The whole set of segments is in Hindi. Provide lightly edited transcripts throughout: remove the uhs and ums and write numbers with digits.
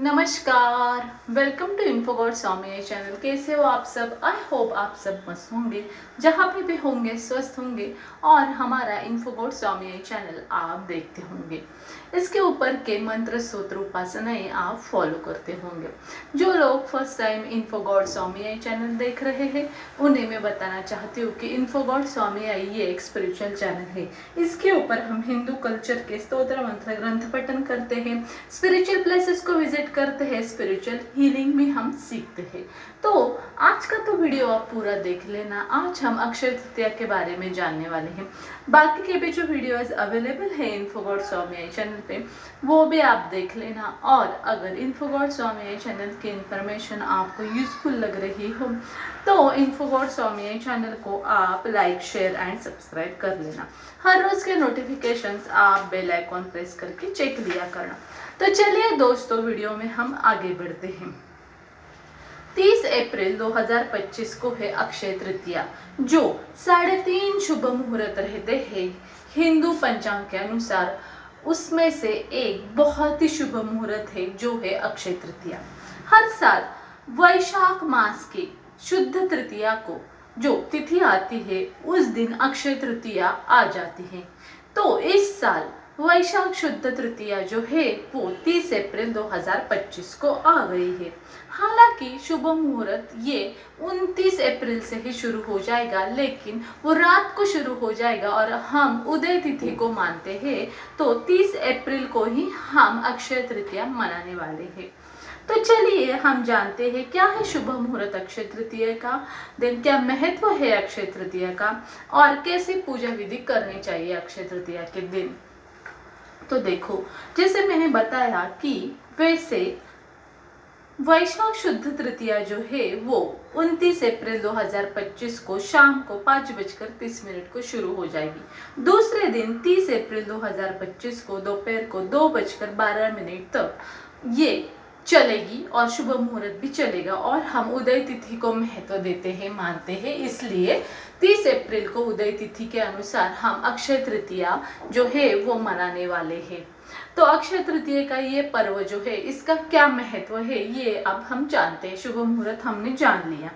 नमस्कार, वेलकम टू इन्फोगॉड स्वामी चैनल। कैसे हो आप सब? आई होप आप सब मस्त होंगे, जहाँ पे भी होंगे स्वस्थ होंगे और हमारा इन्फोगॉड स्वामी चैनल आप देखते होंगे। इसके ऊपर के मंत्र सूत्र उपासनाएं आप फॉलो करते होंगे। जो लोग फर्स्ट टाइम इन्फोगॉड स्वामी चैनल देख रहे हैं उन्हें मैं बताना चाहती हूँ कि इन्फोगॉड स्वामी ये एक स्पिरिचुअल चैनल है। इसके ऊपर हम हिंदू कल्चर के स्तोत्र मंत्र ग्रंथ पठन करते हैं, स्पिरिचुअल प्लेसेस को विजिट करते हैं, स्पिरिचुअल हीलिंग भी हम सीखते हैं। तो आज का तो वीडियो आप पूरा देख लेना। आज हम अक्षय तृतीया के बारे में जानने वाले हैं। बाकी के भी जो वीडियोस अवेलेबल है इन्फोगॉड स्वामी चैनल पे वो भी आप देख लेना। और अगर इन्फोगॉड स्वामी चैनल की इंफॉर्मेशन आपको यूजफुल लग रही हो तो इन्फोगॉड स्वामी चैनल को आप लाइक शेयर एंड सब्सक्राइब कर लेना। हर रोज के नोटिफिकेशंस आप बेल आइकॉन प्रेस करके चेक लिया करना। तो चलिए दोस्तों, वीडियो में हम आगे बढ़ते हैं। 30 अप्रैल 2025 को है अक्षय तृतीया, जो 3:30 शुभ मुहूर्त रहते हैं हिंदू पंचांग के अनुसार। उसमें से एक बहुत ही शुभ मुहूर्त है जो है अक्षय तृतीया। हर साल वैशाख मास की शुद्ध तृतीया को जो तिथि आती है उस दिन अक्षय तृतीया आ जाती है। तो इस साल वैशाख शुद्ध तृतीया जो है वो 30 अप्रैल 2025 को आ गई है। हालांकि शुभ मुहूर्त ये 29 अप्रैल से ही शुरू हो जाएगा, लेकिन वो रात को शुरू हो जाएगा और हम उदय तिथि को मानते हैं। तो 30 अप्रैल को ही हम अक्षय तृतीया मनाने वाले हैं। तो चलिए हम जानते हैं क्या है शुभ मुहूर्त अक्षय तृतीया का दिन, क्या महत्व है अक्षय तृतीया का और कैसे पूजा विधि करनी चाहिए अक्षय तृतीया के दिन। तो देखो, जैसे मैंने बताया कि वैसे वैशाख शुद्ध तृतीया जो है वो 29 अप्रैल 2025 को शाम को 5:30 को शुरू हो जाएगी। दूसरे दिन 30 अप्रैल 2025 को दोपहर को 2:12 तक ये चलेगी और शुभ मुहूर्त भी चलेगा। और हम उदय तिथि को महत्व देते हैं, मानते हैं, इसलिए 30 अप्रैल को उदय तिथि के अनुसार हम अक्षय तृतीया जो है वो मनाने वाले हैं। तो अक्षय तृतीया का ये पर्व जो है इसका क्या महत्व है ये अब हम जानते हैं। शुभ मुहूर्त हमने जान लिया।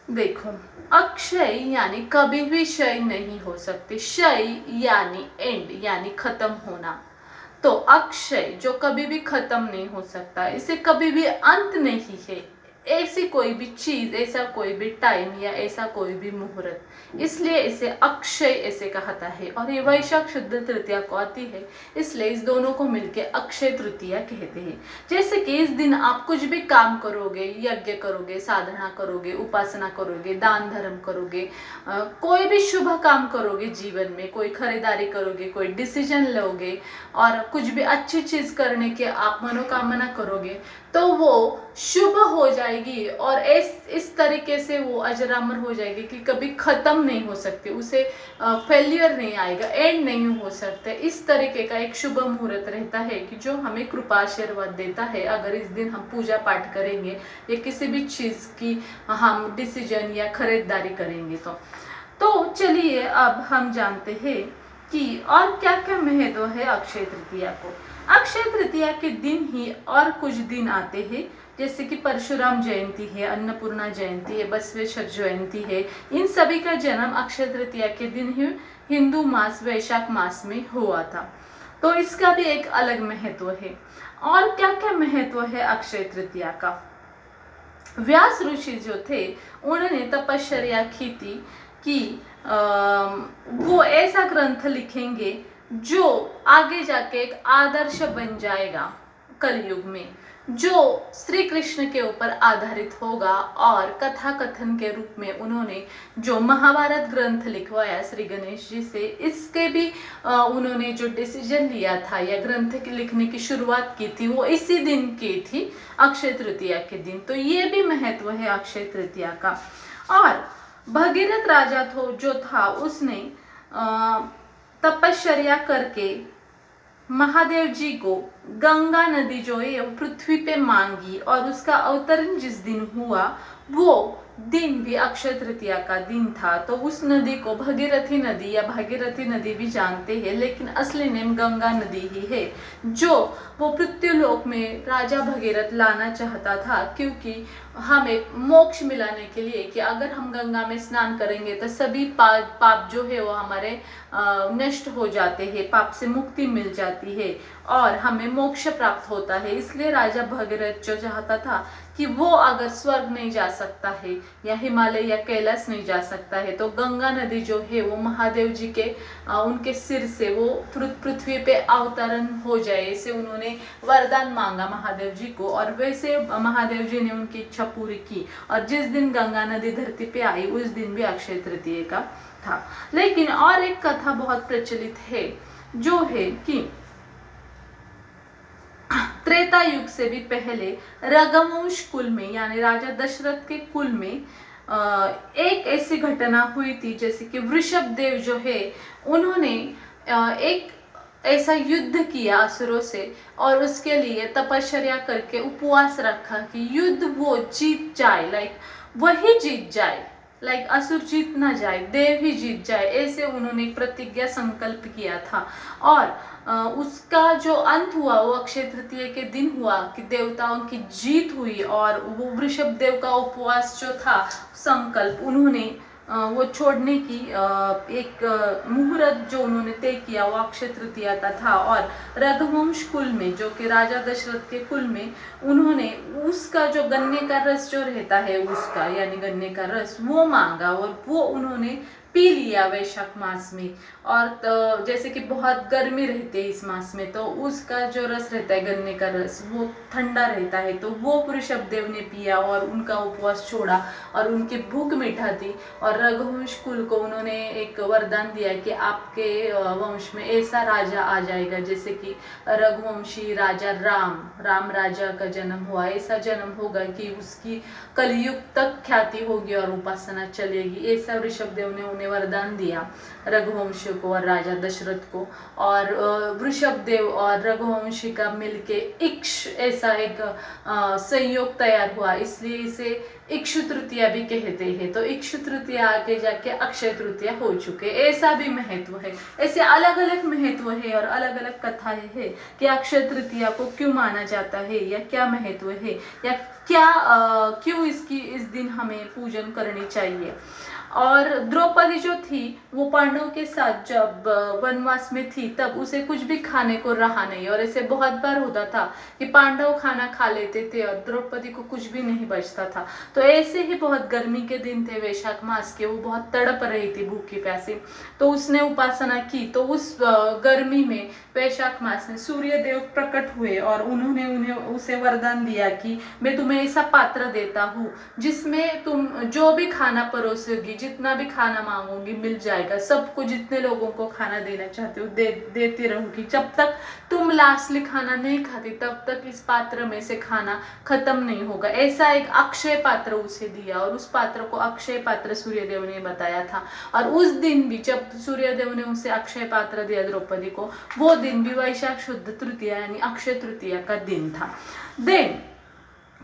देखो, अक्षय यानी कभी भी क्षय नहीं हो सकते। क्षय यानी एंड यानी खत्म होना। तो अक्षय जो कभी भी खत्म नहीं हो सकता, इसे कभी भी अंत नहीं है। ऐसी कोई भी चीज, ऐसा कोई भी टाइम या ऐसा कोई भी मुहूर्त, इसलिए इसे अक्षय ऐसे कहता है। और ये वैशाख शुद्ध तृतीया को आती है, इसलिए इस दोनों को मिलके अक्षय तृतीया कहते हैं। जैसे कि इस दिन आप कुछ भी काम करोगे, यज्ञ करोगे, साधना करोगे, उपासना करोगे, दान धर्म करोगे, कोई भी शुभ काम करोगे, जीवन में कोई खरीदारी करोगे, कोई डिसीजन लोगे और कुछ भी अच्छी चीज करने के आप मनोकामना करोगे तो वो शुभ हो जाएगी और इस तरीके से वो अजरामर हो जाएगी कि कभी खत्म नहीं हो सकती, उसे फेलियर नहीं आएगा, एंड नहीं हो सकता। इस तरीके का एक शुभ मुहूर्त रहता है कि जो हमें कृपा आशीर्वाद देता है। अगर इस दिन हम पूजा पाठ करेंगे या किसी भी चीज की हम डिसीजन या खरीदारी करेंगे तो चलिए अब हम जानते हैं कि और क्या क्या महत्व है अक्षय तृतीया को। अक्षय तृतीया के दिन ही और कुछ दिन आते हैं, जैसे कि परशुराम जयंती है, अन्नपूर्णा जयंती है, बसवेश्वर जयंती है। इन सभी का जन्म अक्षय तृतीया के दिन ही हिंदू मास वैशाख मास में हुआ था। तो इसका भी एक अलग महत्व है। और क्या क्या महत्व है अक्षय तृतीया का। व्यास ऋषि जो थे उन्होंने तपश्चर्या की थी कि वो ऐसा ग्रंथ लिखेंगे जो आगे जाके एक आदर्श बन जाएगा कलयुग में, जो श्री कृष्ण के ऊपर आधारित होगा। और कथा कथन के रूप में उन्होंने जो महाभारत ग्रंथ लिखवाया श्री गणेश जी से, इसके भी उन्होंने जो डिसीजन लिया था या ग्रंथ लिखने की शुरुआत की थी वो इसी दिन की थी, अक्षय तृतीया के दिन। तो ये भी महत्व है अक्षय तृतीया का। और भगीरथ राजा जो था उसने तपश्चर्या करके महादेव जी को गंगा नदी जो है वो पृथ्वी पे मांगी और उसका अवतरण जिस दिन हुआ वो दिन भी अक्षय तृतीया का दिन था। तो उस नदी को भगीरथी नदी या भागीरथी नदी भी जानते हैं, लेकिन असली नेम गंगा नदी ही है, जो वो पृथ्वीलोक में राजा भगीरथ लाना चाहता था, क्योंकि हमें मोक्ष मिलाने के लिए कि अगर हम गंगा में स्नान करेंगे तो सभी पाप जो है वो हमारे नष्ट हो जाते हैं, पाप से मुक्ति मिल जाती है और हमें मोक्ष प्राप्त होता है। इसलिए राजा भगीरथ जो चाहता था कि वो अगर स्वर्ग नहीं जा सकता है या हिमालय या कैलाश नहीं जा सकता है तो गंगा नदी जो है वो महादेव जी के उनके सिर से वो पृथ्वी पे अवतरण हो जाए, ऐसे उन्होंने वरदान मांगा महादेव जी को और वैसे महादेव जी ने उनकी इच्छा पूरी की और जिस दिन गंगा नदी धरती पे आई उस दिन भी अक्षय तृतीया का था। लेकिन और एक कथा बहुत प्रचलित है जो है कि त्रेता युग से भी पहले रघुवंश कुल में यानी राजा दशरथ के कुल में एक ऐसी घटना हुई थी, जैसे कि वृषभ देव जो है उन्होंने एक ऐसा युद्ध किया असुरों से और उसके लिए तपश्चर्या करके उपवास रखा कि युद्ध वो जीत जाए, लाइक वही जीत जाए, लाइक असुर जीत ना जाए, देव ही जीत जाए, ऐसे उन्होंने एक प्रतिज्ञा संकल्प किया था। और उसका जो अंत हुआ वो अक्षय तृतीया के दिन हुआ कि देवताओं की जीत हुई और वो वृषभ देव का उपवास जो था संकल्प उन्होंने वो छोड़ने की एक मुहूर्त जो उन्होंने तय किया वो अक्षय तृतीया का था। और रघुवंश कुल में जो कि राजा दशरथ के कुल में उन्होंने उसका जो गन्ने का रस जो रहता है उसका यानी गन्ने का रस वो मांगा और वो उन्होंने पी लिया वैशाख मास में। और तो जैसे कि बहुत गर्मी रहती है इस मास में तो उसका जो रस रहता है गन्ने का रस वो ठंडा रहता है, तो वो वृषभ देव ने पिया और उनका उपवास छोड़ा और उनकी भूख मिटा दी। और रघुवंश कुल को उन्होंने एक वरदान दिया कि आपके वंश में ऐसा राजा आ जाएगा जैसे कि रघुवंशी राजा राम राजा का जन्म हुआ, ऐसा जन्म होगा कि उसकी कलयुग तक ख्याति होगी और उपासना चलेगी। ऐसा वृषभ देव ने उन्हें वरदान दिया रघुवंश को और राजा दशरथ को। और वृषभ देव और रघुवंशी का मिलके इक्ष ऐसा एक संयोग तैयार हुआ, इसलिए इसे इक्षु तृतीया भी कहते हैं। तो इक्षु तृतीया आगे जाके अक्षय तृतीया हो चुके, ऐसा भी महत्व है। ऐसे अलग अलग महत्व है और अलग अलग कथाएं है कि अक्षय तृतीया को क्यों माना जाता है या क्या महत्व है या क्या क्यों इसकी इस दिन हमें पूजन करनी चाहिए। और द्रौपदी जो थी वो पांडवों के साथ जब वनवास में थी तब उसे कुछ भी खाने को रहा नहीं और ऐसे बहुत बार होता था कि पांडव खाना खा लेते थे और द्रौपदी को कुछ भी नहीं बचता था। तो ऐसे ही बहुत गर्मी के दिन थे वैशाख मास के, वो बहुत तड़प रही थी भूखी प्यासी, तो उसने उपासना की। तो उस गर्मी में वैशाख मास में सूर्य देव प्रकट हुए और उन्होंने उसे वरदान दिया कि मैं तुम्हें ऐसा पात्र देता हूँ जिसमें तुम जो भी खाना परोसोगी, जितना भी खाना मांगोगी मिल जाएगा, सबको जितने लोगों को खाना देना चाहते हो देती रहूंगी, जब तक तुम लास्टली खाना नहीं खाती तब तक इस पात्र में से खाना खत्म नहीं होगा। ऐसा एक अक्षय पात्र उसे दिया और उस पात्र को अक्षय पात्र सूर्यदेव ने बताया था। और उस दिन भी जब सूर्यदेव ने उसे अक्षय पात्र दिया द्रौपदी को, वो दिन भी वैशाख शुद्ध तृतीया यानी अक्षय तृतीया का दिन था। देन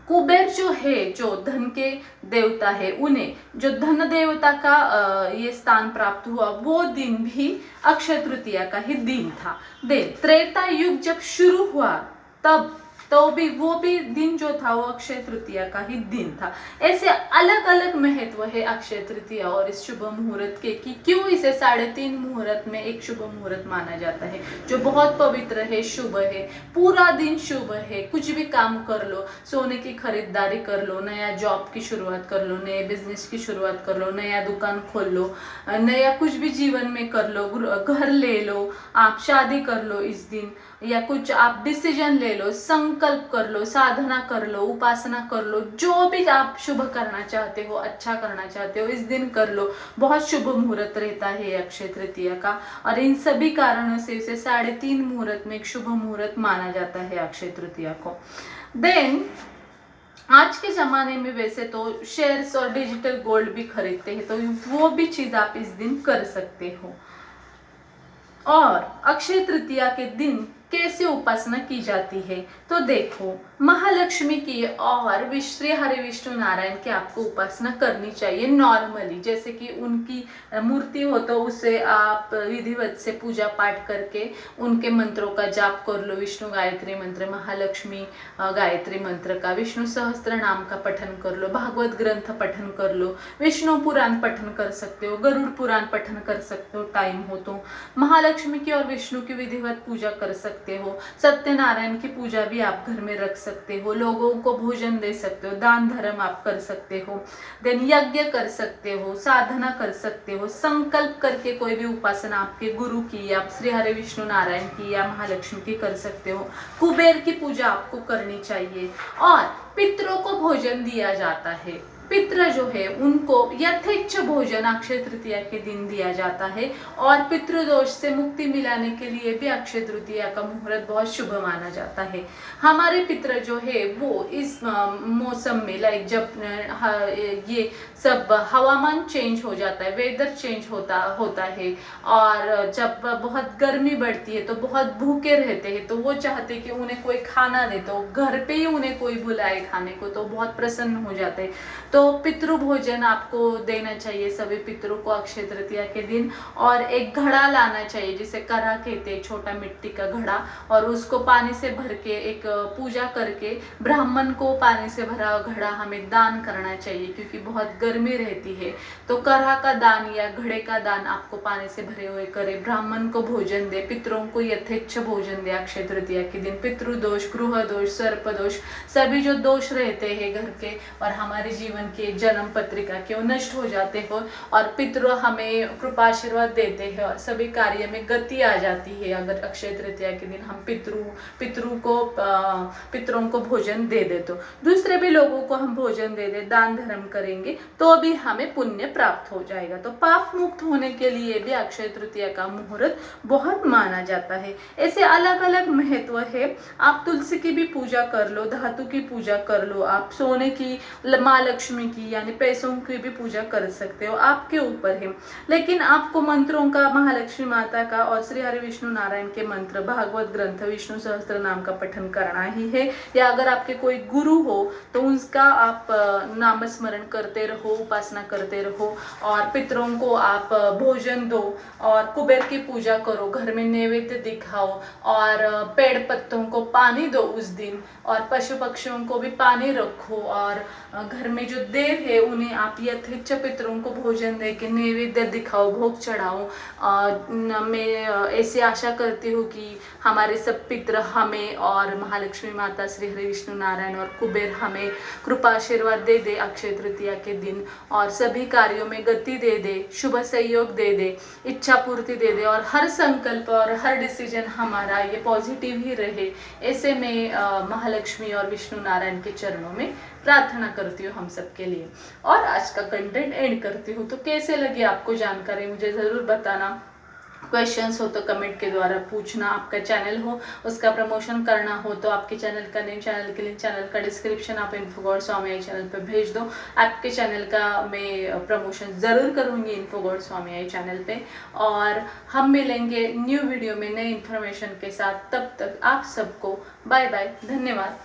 कुबेर जो है जो धन के देवता है, उन्हें जो धन देवता का ये स्थान प्राप्त हुआ वो दिन भी अक्षय तृतीया का ही दिन था। देन त्रेता युग जब शुरू हुआ तब तो भी वो भी दिन जो था वो अक्षय तृतीया का ही दिन था। ऐसे अलग अलग महत्व है अक्षय तृतीया और इस शुभ मुहूर्त के कि क्यों इसे 3.5 मुहूर्त में एक शुभ मुहूर्त माना जाता है जो बहुत पवित्र है, शुभ है, पूरा दिन शुभ है। कुछ भी काम कर लो, सोने की खरीदारी कर लो, नया जॉब की शुरुआत कर लो, नए बिजनेस की शुरुआत कर लो, नया दुकान खोल लो, नया कुछ भी जीवन में कर लो, घर ले लो, आप शादी कर लो इस दिन, या कुछ आप डिसीजन ले लो, संकल्प कर लो, साधना कर लो, उपासना कर लो, जो भी आप शुभ करना चाहते हो, अच्छा करना चाहते हो इस दिन कर लो। बहुत शुभ मुहूर्त रहता है अक्षय तृतीया का और इन सभी कारणों से इसे 3.5 मुहूर्त में एक शुभ मुहूर्त माना जाता है अक्षय तृतीया को। देन आज के ज़माने में वैसे तो शेयर्स और डिजिटल गोल्ड भी खरीदते हैं, तो वो भी चीज़ आप इस दिन कर सकते हो। और अक्षय तृतीया के दिन कैसे उपासना की जाती है। तो देखो, महालक्ष्मी की और श्री हरि विष्णु नारायण की आपको उपासना करनी चाहिए नॉर्मली, जैसे कि उनकी मूर्ति हो तो उसे आप विधिवत से पूजा पाठ करके उनके मंत्रों का जाप कर लो। विष्णु गायत्री मंत्र, महालक्ष्मी गायत्री मंत्र का, विष्णु सहस्त्र नाम का पठन कर लो, भागवत ग्रंथ पठन कर लो, विष्णु पुराण पठन कर सकते हो, गरुड़ पुराण पठन कर सकते हो टाइम हो तो, महालक्ष्मी की और विष्णु की विधिवत पूजा कर सकते हो, सत्यनारायण की पूजा भी आप घर में रख सकते हो, लोगों को भोजन दे सकते हो, दान धर्म आप कर सकते हो, देन यज्ञ कर सकते हो, साधना कर सकते हो, संकल्प करके कोई भी उपासना आपके गुरु की या श्री हरि विष्णु नारायण की या महालक्ष्मी की कर सकते हो। कुबेर की पूजा आपको करनी चाहिए और पितरों को भोजन दिया जाता है। पितृ जो है उनको यथेच्छ भोजन अक्षय तृतीया के दिन दिया जाता है और पितृदोष से मुक्ति मिलाने के लिए भी अक्षय तृतीया का मुहूर्त बहुत शुभ माना जाता है। हमारे पितृ जो है वो इस मौसम में लाइक जब ये सब हवामान चेंज हो जाता है, वेदर चेंज होता है और जब बहुत गर्मी बढ़ती है तो बहुत भूखे रहते हैं, तो वो चाहते कि उन्हें कोई खाना दे, तो घर पे ही उन्हें कोई बुलाए खाने को, तो बहुत प्रसन्न हो जाते हैं। तो पितृ भोजन आपको देना चाहिए सभी पितरों को अक्षय तृतीया के दिन। और एक घड़ा लाना चाहिए जिसे करा कहते हैं, छोटा मिट्टी का घड़ा, और उसको पानी से भर के एक पूजा करके ब्राह्मण को पानी से भरा घड़ा हमें दान करना चाहिए, क्योंकि बहुत गर्मी रहती है। तो करा का दान या घड़े का दान आपको पानी से भरे हुए करे, ब्राह्मण को भोजन दे, पितरों को यथेच्छ भोजन दे अक्षय तृतीया के दिन। पितृदोष, गृह दोष, सर्प दोष, सभी जो दोष रहते हैं घर के और हमारे जीवन के जन्म पत्रिका के, वो नष्ट हो जाते हो और पितृ हमें कृपा आशीर्वाद देते हैं और सभी कार्य में गति आ जाती है अगर अक्षय तृतीया के दिन हम पितरों को भोजन दे दे। तो दूसरे भी लोगों को हम भोजन दे दे, दान धर्म करेंगे तो भी हमें पुण्य प्राप्त हो जाएगा। तो पाप मुक्त होने के लिए भी अक्षय तृतीया का मुहूर्त बहुत माना जाता है। ऐसे अलग अलग महत्व है। आप तुलसी की भी पूजा कर लो, धातु की पूजा कर लो, आप सोने की, माँ लक्ष्मी की यानी पैसों की भी पूजा कर सकते हो, आपके ऊपर है। लेकिन आपको मंत्रों का, महालक्ष्मी माता का और श्री हरि विष्णु नारायण के मंत्र, भागवत ग्रंथ, विष्णु सहस्त्र नाम का पठन करना ही है। या अगर आपके कोई गुरु हो तो उसका आप नाम स्मरण करते रहो, उपासना करते रहो और पितरों को आप भोजन दो और कुबेर की पूजा करो, घर में नैवेद्य दिखाओ और पेड़ पत्तों को पानी दो उस दिन, और पशु पक्षियों को भी पानी रखो और घर में जो देव है उन्हें आप यथेच्छ पितरों को भोजन दे के नैवेद्य दिखाओ, भोग चढ़ाओ। मैं ऐसी आशा करती हूँ कि हमारे सब पितर हमें और महालक्ष्मी माता, श्री हरि विष्णु नारायण और कुबेर हमें कृपा आशीर्वाद दे दे अक्षय तृतीया के दिन और सभी कार्यों में गति दे दे, शुभ सहयोग दे दे, इच्छा पूर्ति दे दे और हर संकल्प और हर डिसीजन हमारा ये पॉजिटिव ही रहे। ऐसे में महालक्ष्मी और विष्णु नारायण के चरणों में प्रार्थना करती हूँ हम सब के लिए। और आज का कंटेंट एंड करती हूँ। तो कैसे लगी आपको जानकारी मुझे ज़रूर बताना। क्वेश्चंस हो तो कमेंट के द्वारा पूछना। आपका चैनल हो, उसका प्रमोशन करना हो तो आपके चैनल का नेम, चैनल के लिंक, चैनल का डिस्क्रिप्शन आप इन्फोगॉड स्वामी चैनल पर भेज दो। आपके चैनल का मैं प्रमोशन ज़रूर करूँगी इन्फोगॉड स्वामी चैनल पे। और हम मिलेंगे न्यू वीडियो में नई इन्फॉर्मेशन के साथ। तब तक आप सबको बाय बाय, धन्यवाद।